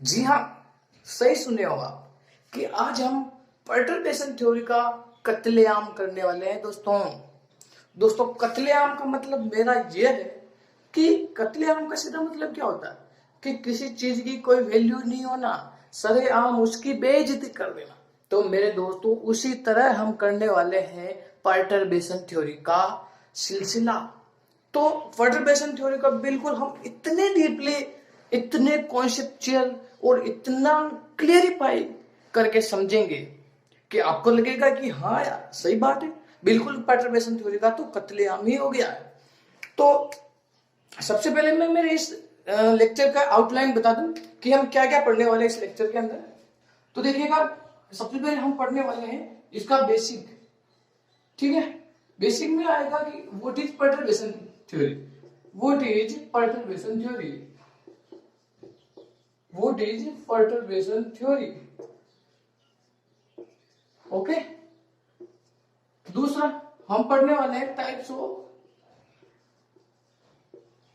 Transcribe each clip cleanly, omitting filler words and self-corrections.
जी हाँ, सही सुने हो आप कि आज हम पर्टर्बेशन थ्योरी का कत्लेआम करने वाले हैं दोस्तों। दोस्तों, कत्लेआम का मतलब मेरा यह है कि कत्लेआम का सीधा मतलब क्या होता है कि किसी चीज की कोई वैल्यू नहीं होना, सरेआम उसकी बेइज्जती कर देना। तो मेरे दोस्तों, उसी तरह हम करने वाले हैं पर्टर्बेशन थ्योरी का सिलसिला। तो पर्टर्बेशन थ्योरी का बिल्कुल हम इतने डीपली, इतने कॉन्सेप्चुअल और इतना क्लियरिफाई करके समझेंगे कि आपको लगेगा कि हाँ यार सही बात है, बिल्कुल पर्टर्बेशन थ्योरी का तो कत्लेआम ही हो गया है। तो सबसे पहले मैं मेरे इस लेक्चर का आउटलाइन बता दूं कि हम क्या क्या पढ़ने वाले हैं इस लेक्चर के अंदर। तो देखिएगा, सबसे पहले हम पढ़ने वाले हैं इसका बेसिक। ठीक है, बेसिक में आएगा कि what is perturbation theory, what is perturbation theory, what is perturbation theory. Okay, दूसरा हम पढ़ने वाले हैं types of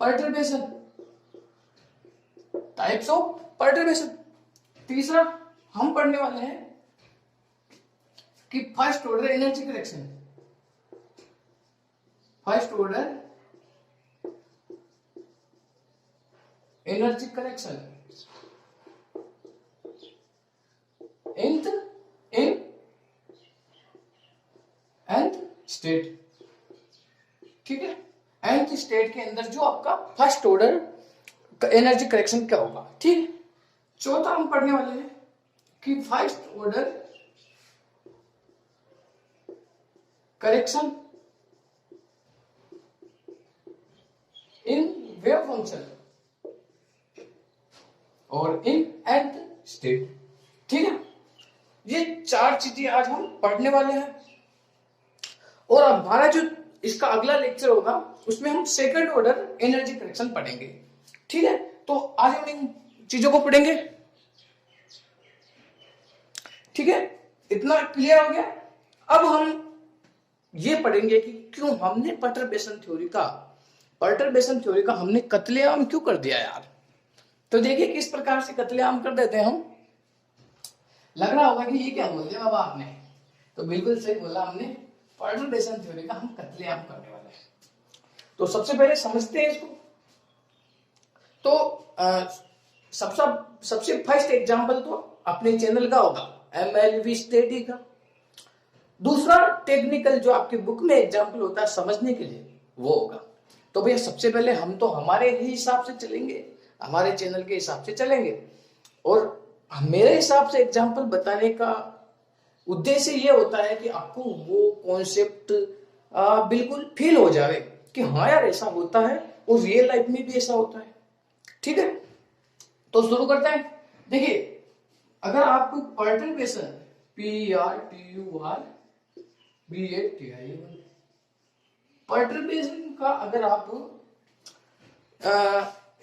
perturbation, types of perturbation. तीसरा हम पढ़ने वाले हैं कि first order energy correction, first order energy correction nth in nth state. ठीक है, nth स्टेट के अंदर जो आपका फर्स्ट ऑर्डर एनर्जी करेक्शन क्या होगा। ठीक है, चौथा हम पढ़ने वाले हैं कि first order correction in wave function और इन nth स्टेट। ठीक है, ये चार चीजें आज हम पढ़ने वाले हैं। और अब हमारा जो इसका अगला लेक्चर होगा उसमें हम सेकंड ऑर्डर एनर्जी करेक्शन पढ़ेंगे। ठीक है, तो आज हम इन चीजों को पढ़ेंगे। ठीक है, इतना क्लियर हो गया। अब हम ये पढ़ेंगे कि क्यों हमने पर्टर्बेशन थ्योरी का हमने कत्लेआम क्यों कर दिया यार। तो देखिए किस प्रकार से कत्लेआम कर देते हैं हम। लग रहा होगा कि ये क्या बोल दिया बाबा आपने, तो बिल्कुल सही बोला हमने, पर्टर्बेशन थ्योरी का हम कत्लेआम करने वाले हैं। तो सबसे पहले समझते हैं इसको। तो सबसे फर्स्ट एग्जांपल तो अपने चैनल का होगा MLV स्टडी का। दूसरा टेक्निकल जो आपकी बुक में एग्जांपल होता है समझने के लिए, वो होगा। तो भैया सबसे पहले हम तो हमारे ही हिसाब से चलेंगे, हमारे चैनल के हिसाब से चलेंगे। और मेरे हिसाब से एग्जांपल बताने का उद्देश्य ये होता है कि आपको वो कॉन्सेप्ट बिल्कुल फील हो जाए कि हाँ यार ऐसा होता है और रियल लाइफ में भी ऐसा होता है। ठीक है, तो शुरू करते हैं। देखिए, अगर आपको पर्टर्बेशन PRTURBATI पर्टर्बेशन का अगर आप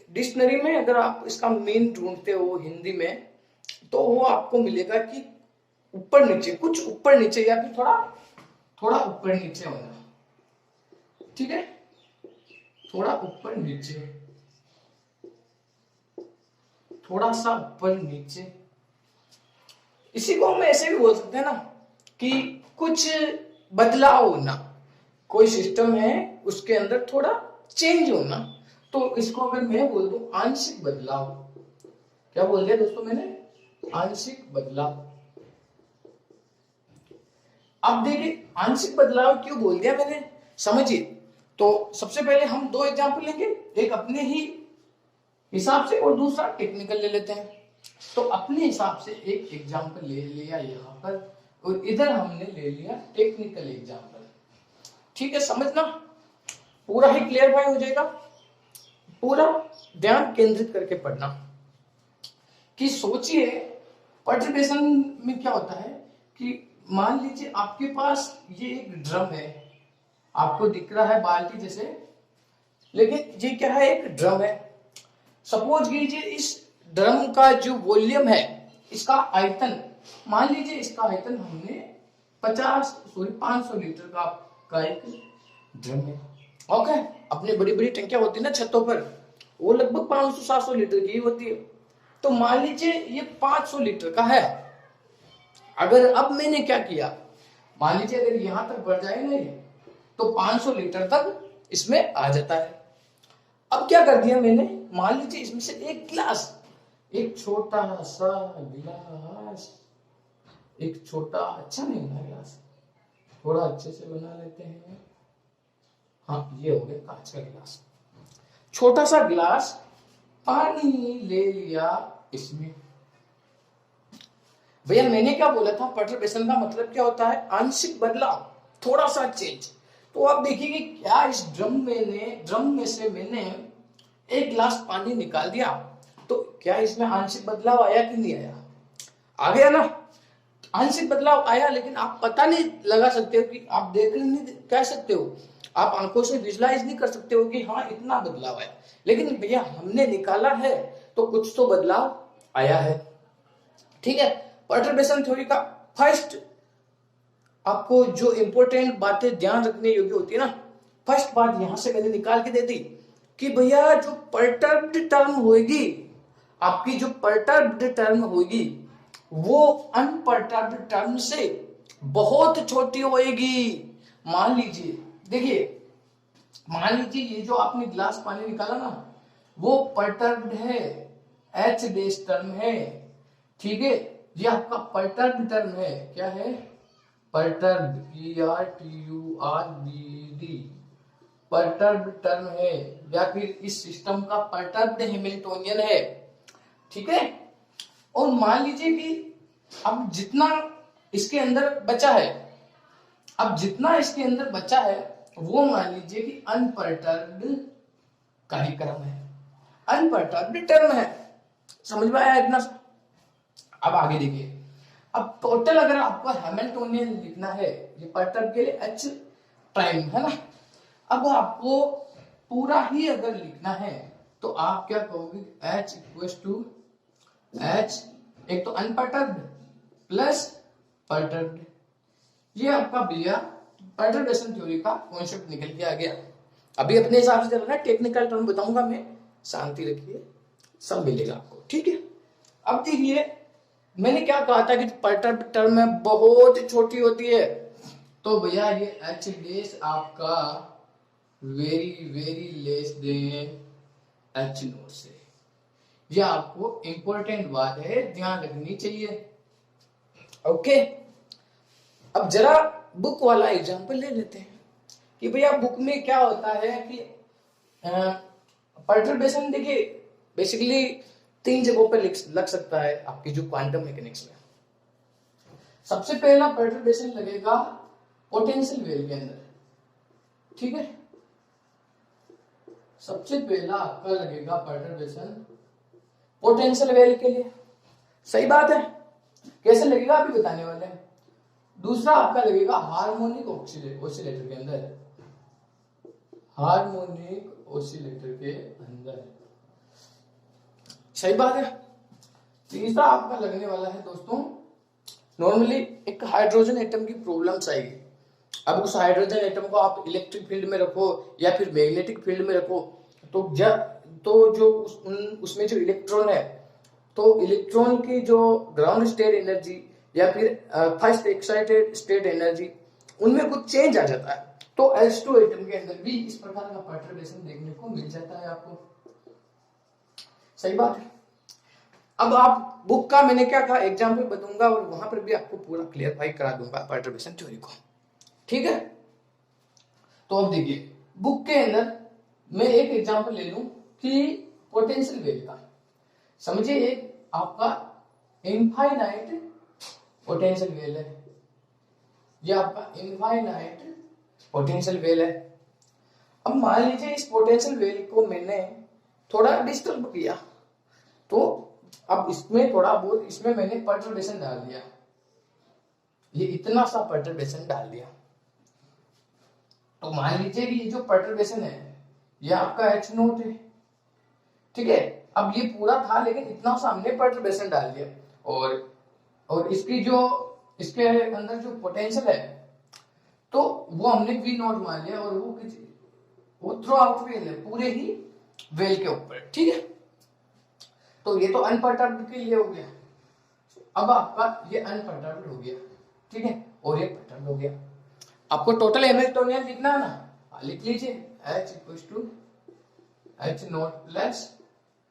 डिक्शनरी में अगर आप इसका मीन ढूंढते हो हिंदी में, तो वो आपको मिलेगा कि ऊपर नीचे, कुछ ऊपर नीचे या फिर थोड़ा ऊपर नीचे होना। ठीक है, थोड़ा ऊपर नीचे, थोड़ा सा ऊपर नीचे। इसी को हम ऐसे भी बोल सकते हैं ना कि कुछ बदलाव होना, कोई सिस्टम है उसके अंदर थोड़ा चेंज होना। तो इसको अगर मैं बोल दूं आंशिक बदलाव, क्या बोल दिया दोस्तों मैंने, आंशिक बदलाव। अब देखिए आंशिक बदलाव क्यों बोल दिया मैंने, समझिए। तो सबसे पहले हम दो एग्जांपल लेंगे, एक अपने ही हिसाब से और दूसरा टेक्निकल ले लेते हैं। तो अपने हिसाब से एक एग्जांपल ले लिया यहाँ पर और इधर हमने ले लिया टेक्निकल एग्जांपल। ठीक है, समझना पूरा ही क्लियर हो जाएगा। पूरा ध्यान केंद्रित करके पढ़ना कि सोचिए पर्टर्बेशन में क्या होता है कि मान लीजिए आपके पास ये एक ड्रम है, आपको दिख रहा है बाल्टी जैसे, लेकिन ये क्या है, एक ड्रम है। सपोज कीजिए इस ड्रम का जो वॉल्यूम है, इसका आयतन, मान लीजिए इसका आयतन हमने 500 लीटर का एक ड्रम है। ओके, अपनी बड़ी बड़ी टंकियां होती है ना छतों पर, वो लगभग 500-700 लीटर की होती है। तो मान लीजिए ये 500 लीटर का है। अगर अब मैंने क्या किया, मान लीजिए अगर यहां तक बढ़ जाए ना ये, तो 500 लीटर तक इसमें आ जाता है। अब क्या कर दिया मैंने, मान लीजिए इसमें से एक गिलास, एक छोटा सा गिलास, एक छोटा, अच्छा नहीं बना गिलास, थोड़ा अच्छे से बना लेते हैं। हाँ, ये हो गया कांच का गिलास। छोटा सा गिलास पानी ले लिया इसमें। भैया मैंने क्या बोला था, पर्टर्बेशन का मतलब क्या होता है, आंशिक बदलाव, थोड़ा सा चेंज। तो आप देखिए क्या इस ड्रम में से मैंने एक गिलास पानी निकाल दिया, तो क्या इसमें आंशिक बदलाव आया कि नहीं आया? आ गया ना, आंशिक बदलाव आया। लेकिन आप पता नहीं लगा सकते हो कि आप देख नहीं कह सकते हो, आप आंखों से विजुलाइज नहीं कर सकते हो कि हाँ इतना बदलाव आया। लेकिन भैया हमने निकाला है तो कुछ तो बदलाव आया है। ठीक है, पर्टर्बेशन थ्योरी का फर्स्ट आपको जो इंपॉर्टेंट बातें ध्यान रखने योग्य होती है ना, फर्स्ट बात यहां से मैंने निकाल के दे दी कि भैया जो पर्टर्ब्ड टर्म होगी, आपकी जो पर्टर्ब्ड टर्म होगी वो अनपर्टर्ब्ड टर्म से बहुत छोटी होएगी। मान लीजिए, देखिए मान लीजिए ये जो आपने गिलास पानी निकाला ना, वो पर्टर्ब्ड है, एच बेस टर्म है। ठीक है, ये आपका पर्टर्ब्ड टर्म है। क्या है? पर्टर्ब्ड, PRTURBD, पर्टर्ब्ड टर्म है, या फिर इस सिस्टम का पर्टर्ब्ड हैमिल्टोनियन है। ठीक है, और मान लीजिए कि अब जितना इसके अंदर बचा है, अब जितना इसके अंदर बचा है वो मान लीजिए कि अनपर्टर्ब्ड कार्यक्रम है, अनपर्टर्ब्ड टर्म है। समझ में आया इतना? अब आगे देखिए, अब टोटल अगर आपको हैमिल्टोनियन लिखना है, ये पर्टर्ब के लिए H प्राइम है ना, अब आपको पूरा ही अगर लिखना है तो आप क्या कहोगे, H इक्वल्स टू H, एक तो अनपर्टर्ब्ड प्लस पर्टर्ब्ड। ये आपका भैया पर्टर्बेशन थ्योरी का कॉन्सेप्ट निकल के आ गया। अभी अपने हिसाब से चल रहा है, टेक्निकल टर्म बताऊंगा मैं, शांति रखिए, सब मिलेगा आपको। ठीक है, अब देखिए मैंने क्या कहा था कि पर्टर्ब टर्म में बहुत छोटी होती है, तो भैया ये एच डेस आपका very very less than H note से। ये आपको इंपॉर्टेंट बात है, ध्यान रखनी चाहिए। ओके, अब जरा बुक वाला एग्जांपल ले लेते हैं कि भैया बुक में क्या होता है कि पर्टर्बेशन देखिए बेसिकली 3 जगहों पर लग सकता है आपकी जो क्वांटम मैकेनिक्स में। सबसे पहला पर्टर्बेशन लगेगा पोटेंशियल वेल के अंदर। ठीक है, सबसे पहला आपका लगेगा पर्टर्बेशन पोटेंशियल वेल के लिए। सही बात है, कैसे लगेगा अभी बताने वाले हैं। दूसरा आपका लगेगा हार्मोनिक ऑसिलेटर के अंदर, हार्मोनिक ऑसिलेटर के अंदर। सही बात है। तीसरा आपका लगने वाला है दोस्तों, नॉर्मली एक हाइड्रोजन एटम की प्रॉब्लम्स आएगी। अब उस हाइड्रोजन एटम को आप इलेक्ट्रिक फील्ड में रखो या फिर मैग्नेटिक फील्ड में रखो, तो जो उसमें जो इलेक्ट्रॉन है, तो इलेक्ट्रॉन की जो ग्राउंड स्टेट एनर्जी या फिर फर्स्ट एक्साइटेड स्टेट एनर्जी, उनमें कुछ चेंज आ जाता है। तो S2 एटम के अंदर भी इस प्रकार का पर्टर्बेशन देखने को मिल जाता है आपको। सही बात है। अब आप बुक का मैंने क्या कहा, एग्जाम्पल बताऊंगा और वहां पर भी आपको पूरा क्लियरफाई करा दूंगा पर्टर्बेशन थ्योरी को। ठीक है, तो अब देखिए बुक के अंदर मैं एक एग्जाम्पल ले लूं कि पोटेंशियल वेव का। समझिए एक आपका इनफाइनाइट पोटेंशियल वेव है, ये आपका इनफाइनाइट पोटेंशियल वेव है। अब मान लीजिए इस पोटेंशियल वेव को मैंने थोड़ा डिस्टर्ब किया, तो अब इसमें थोड़ा बहुत इसमें मैंने पर्टर्बेशन डाल दिया, ये इतना सा पर्टर्बेशन डाल दिया। तो मान लीजिए कि ये जो पर्टर्बेशन है ये आपका H नोट है। ठीक है, अब ये पूरा था लेकिन इतना सा हमने पर्टर्बेशन डाल दिया, और इसकी जो इसके अंदर जो पोटेंशियल है तो वो हमने V नोट मान लिया, और वो थ्रू आउट वेल है, पूरे ही वेल के ऊपर। ठीक है, तो ये तो अनपर्टर्ब्ड के लिए हो गया। अब आपका ये अनपर्टर्ब्ड हो गया, ठीक है, और ये पर्टर्ब्ड हो गया। आपको टोटल हैमिल्टोनियन लिखना है ना, लिख लीजिए H equals to H not plus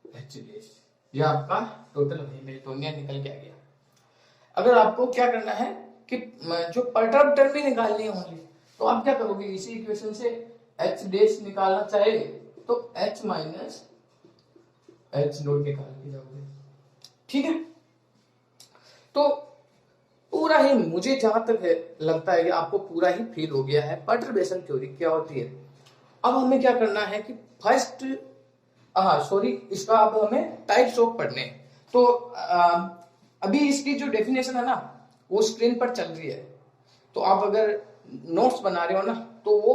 H dash, ये आपका टोटल हैमिल्टोनियन निकल के आ गया। अगर आपको क्या करना है कि जो पर्टर्ब टर्म ही निकालनी है ओनली, तो आप क्या करोगे, इसी इक्वेशन से H डैश निकालना चाहे तो H माइनस H नॉट निकाल के जाओगे, ठीक है। तो पूरा ही मुझे जहां तक है लगता है कि आपको पूरा ही फील हो गया है पर्टर्बेशन थ्योरी क्या होती है। अब हमें क्या करना है कि फर्स्ट इसका अब हमें टाइप्स ऑफ पढ़ने हैं। तो अभी इसकी जो डेफिनेशन है ना वो स्क्रीन पर चल रही है, तो आप अगर नोट्स बना रहे हो ना तो वो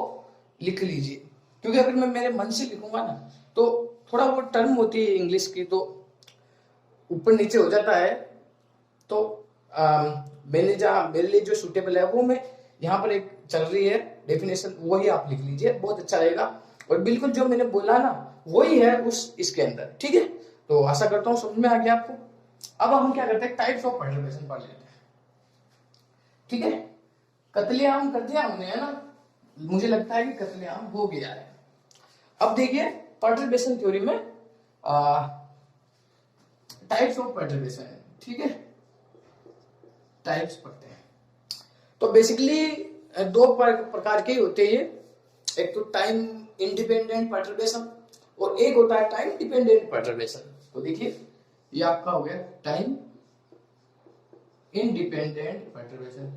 लिख लीजिए, क्योंकि अगर मैं मेरे मन से लिखूंगा ना तो थोड़ा वो टर्म होती है इंग्लिश की तो ऊपर नीचे हो जाता है। तो मेरे लिए जो सुटेबल है वो मैं यहाँ पर एक चल रही है डेफिनेशन, वही आप लिख लीजिए, बहुत अच्छा रहेगा। और बिल्कुल जो मैंने बोला ना वही है उस इसके अंदर, ठीक है। तो आशा करता हूँ समझ में आ गया आपको। अब हम क्या करते हैं, टाइप्स ऑफ पर्टर्बेशन पढ़ लेते हैं, ठीक है। कत्लेआम कर दिया हमने, है ना, मुझे लगता है कि कत्लेआम हो गया है। अब देखिए पर्टर्बेशन थ्योरी में टाइप्स ऑफ पर्टर्बेशन है, ठीक है, टाइप्स पढ़ते हैं। तो बेसिकली दो प्रकार के होते हैं, एक तो टाइम इंडिपेंडेंट पर्टर्बेशन और एक होता है टाइम डिपेंडेंट पर्टर्बेशन। तो देखिए ये आपका हो गया time independent perturbation,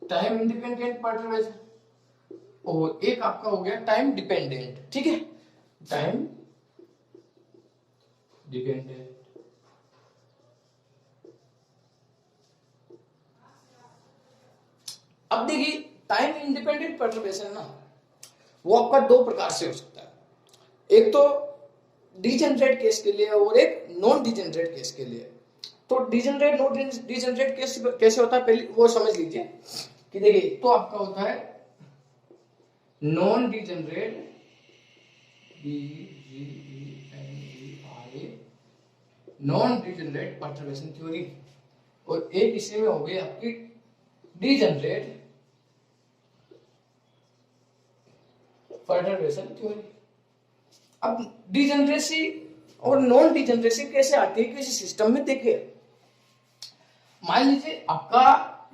time independent perturbation, और एक आपका हो गया टाइम डिपेंडेंट, ठीक है, टाइम डिपेंडेंट। अब देखिए टाइम इंडिपेंडेंट पर्टर्बेशन ना वो आपका दो प्रकार से हो सकता है, एक तो डिजेनरेट केस के लिए और एक नॉन डिजेनरेट केस के लिए। तो डिजेनरेट नॉन डिजेनरेट केस कैसे होता है पहले वो समझ लीजिए कि देखिए तो आपका होता है non degenerate, non degenerate perturbation theory, और एक इसी में हो गई आपकी डिजेनरेट पर्टर्बेशन थ्योरी। अब डिजेनरेसी और नॉन डिजेनरेसी कैसे आती है किसी सिस्टम में, देखिए मान लीजिए आपका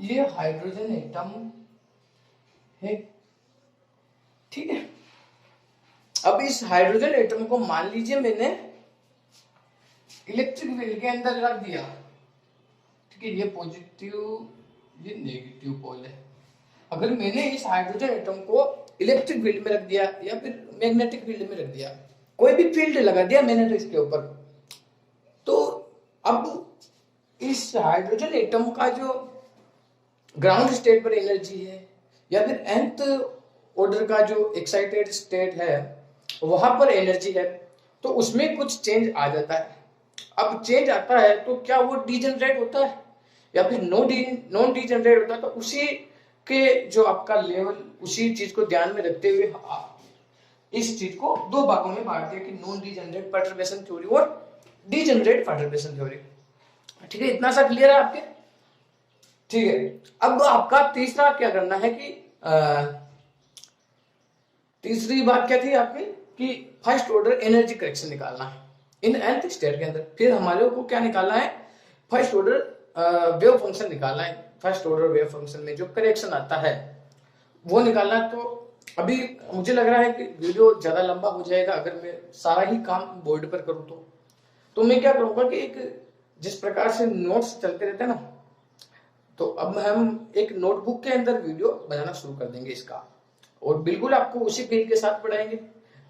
ये हाइड्रोजन एटम है, ठीक है। अब इस हाइड्रोजन एटम को मान लीजिए मैंने इलेक्ट्रिक फील्ड के अंदर रख दिया, ठीक है, ये पॉजिटिव ये नेगेटिव पोल है। अगर मैंने इस हाइड्रोजन एटम को इलेक्ट्रिक फील्ड में रख दिया या फिर मैग्नेटिक फील्ड में रख दिया, कोई भी फील्ड लगा दिया मैंने तो इसके ऊपर, तो अब इस हाइड्रोजन एटम का जो ग्राउंड स्टेट पर एनर्जी है या फिर nth ऑर्डर का जो एक्साइटेड स्टेट है वहां पर एनर्जी है, तो उसमें कुछ चेंज आ जाता है। अब चेंज आता है तो क्या वो डिजेनरेट होता है या फिर नॉन डिजेनरेट होता है, तो उसी के जो आपका लेवल उसी चीज को ध्यान में रखते हुए इस चीज को दो भागों में बांट दिया कि नॉन डिजेनरेट पर्टर्बेशन थ्योरी और डिजेनरेट पर्टर्बेशन थ्योरी, ठीक है। इतना सा क्लियर है आपके, ठीक है। अब आपका तीसरा क्या करना है कि तीसरी बात क्या थी आपकी कि फर्स्ट ऑर्डर एनर्जी करेक्शन निकालना है इन nth स्टेट के अंदर। फिर हमारे को क्या निकालना है, फर्स्ट ऑर्डर वेव फंक्शन निकालना है। फर्स्ट ऑर्डर वेव फंक्शन में जो करेक्शन आता है वो निकालना है। तो अभी मुझे लग रहा है कि वीडियो ज्यादा लंबा हो जाएगा अगर मैं सारा ही काम बोर्ड पर करूँ तो मैं क्या करूंगा कि एक जिस प्रकार से नोट्स चलते रहते हैं ना, तो अब हम एक नोटबुक के अंदर वीडियो बनाना शुरू कर देंगे इसका, और बिल्कुल आपको उसी फील के साथ पढ़ाएंगे,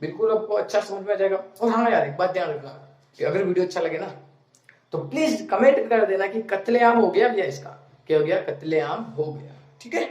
बिल्कुल आपको अच्छा समझ में आ जाएगा। और हाँ यार एक बात ध्यान रखना कि अगर वीडियो अच्छा लगे ना तो प्लीज कमेंट कर देना कि कत्लेआम हो गया भैया, इसका क्या हो गया, कत्लेआम हो गया, ठीक है।